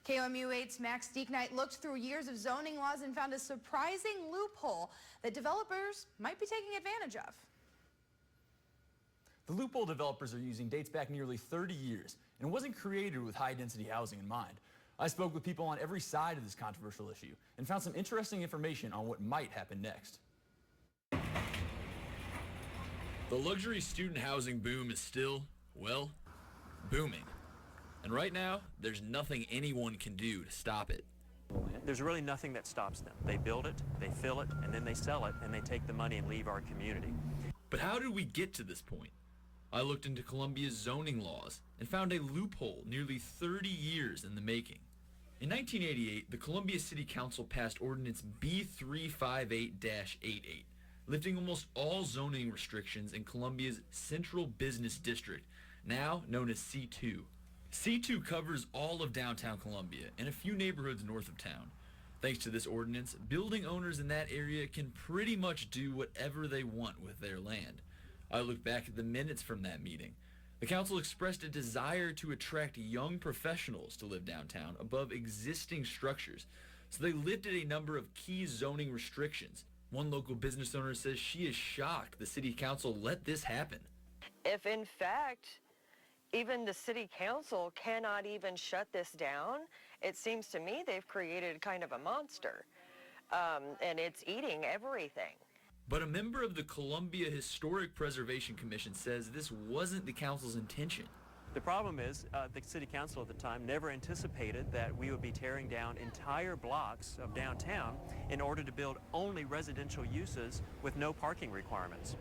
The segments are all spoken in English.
KOMU8's Max Diekneite looked through years of zoning laws and found a surprising loophole that developers might be taking advantage of. The loophole developers are using dates back nearly 30 years and wasn't created with high-density housing in mind. I spoke with people on every side of this controversial issue and found some interesting information on what might happen next. The luxury student housing boom is still, well, booming. And right now, there's nothing anyone can do to stop it. There's really nothing that stops them. They build it, they fill it, and then they sell it, and they take the money and leave our community. But how did we get to this point? I looked into Columbia's zoning laws and found a loophole nearly 30 years in the making. In 1988, the Columbia City Council passed Ordinance B358-88, lifting almost all zoning restrictions in Columbia's Central Business District, now known as C2. C2 covers all of downtown Columbia and a few neighborhoods north of town. Thanks to this ordinance, building owners in that area can pretty much do whatever they want with their land. I look back at the minutes from that meeting. The council expressed a desire to attract young professionals to live downtown above existing structures, so they lifted a number of key zoning restrictions. One local business owner says she is shocked the city council let this happen. If in fact even the city council cannot even shut this down, it seems to me they've created kind of a monster, and it's eating everything. But a member of the Columbia Historic Preservation Commission says this wasn't the council's intention. The problem is the city council at the time never anticipated that we would be tearing down entire blocks of downtown in order to build only residential uses with no parking requirements.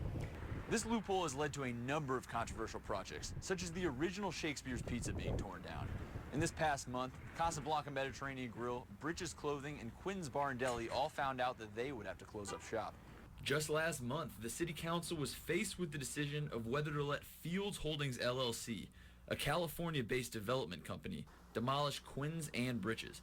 This loophole has led to a number of controversial projects, such as the original Shakespeare's Pizza being torn down. In this past month, Casablanca Mediterranean Grill, Britches Clothing, and Quinn's Bar and Deli all found out that they would have to close up shop. Just last month, the city council was faced with the decision of whether to let Fields Holdings LLC, a California-based development company, demolish Quinn's and Britches.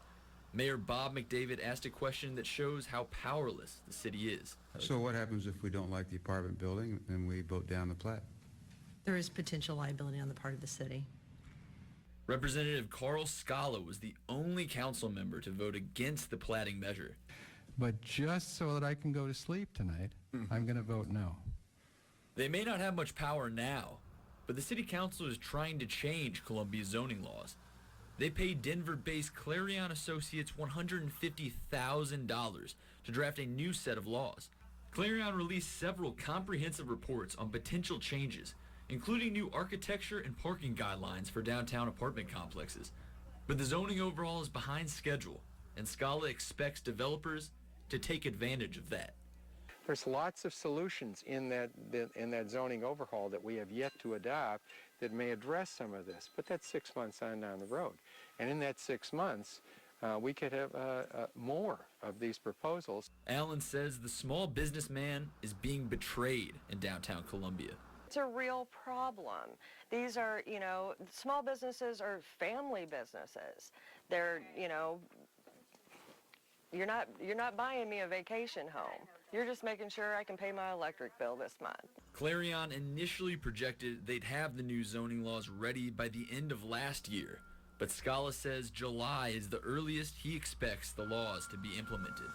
Mayor Bob McDavid asked a question that shows how powerless the city is. So what happens if we don't like the apartment building and we vote down the plat? There is potential liability on the part of the city. Representative Carl Scala was the only council member to vote against the platting measure. But just so that I can go to sleep tonight, I'm going to vote no. They may not have much power now, but the city council is trying to change Columbia's zoning laws. They paid Denver-based Clarion Associates $150,000 to draft a new set of laws. Clarion released several comprehensive reports on potential changes, including new architecture and parking guidelines for downtown apartment complexes. But the zoning overhaul is behind schedule, and Scala expects developers to take advantage of that. There's lots of solutions in that zoning overhaul that we have yet to adopt that may address some of this, but that's 6 months on down the road. And in that 6 months, we could have more of these proposals. Allen says the small businessman is being betrayed in downtown Columbia. It's a real problem. These are, small businesses are family businesses. They're, you're not buying me a vacation home. You're just making sure I can pay my electric bill this month. Clarion initially projected they'd have the new zoning laws ready by the end of last year, but Scala says July is the earliest he expects the laws to be implemented.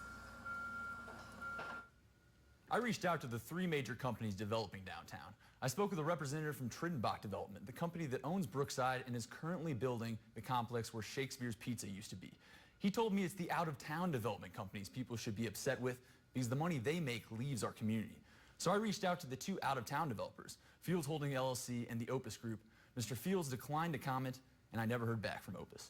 I reached out to the three major companies developing downtown. I spoke with a representative from Trittenbach Development, the company that owns Brookside and is currently building the complex where Shakespeare's Pizza used to be. He told me it's the out-of-town development companies people should be upset with because the money they make leaves our community. So I reached out to the two out-of-town developers, Fields Holding LLC and the Opus Group. Mr. Fields declined to comment, and I never heard back from Opus.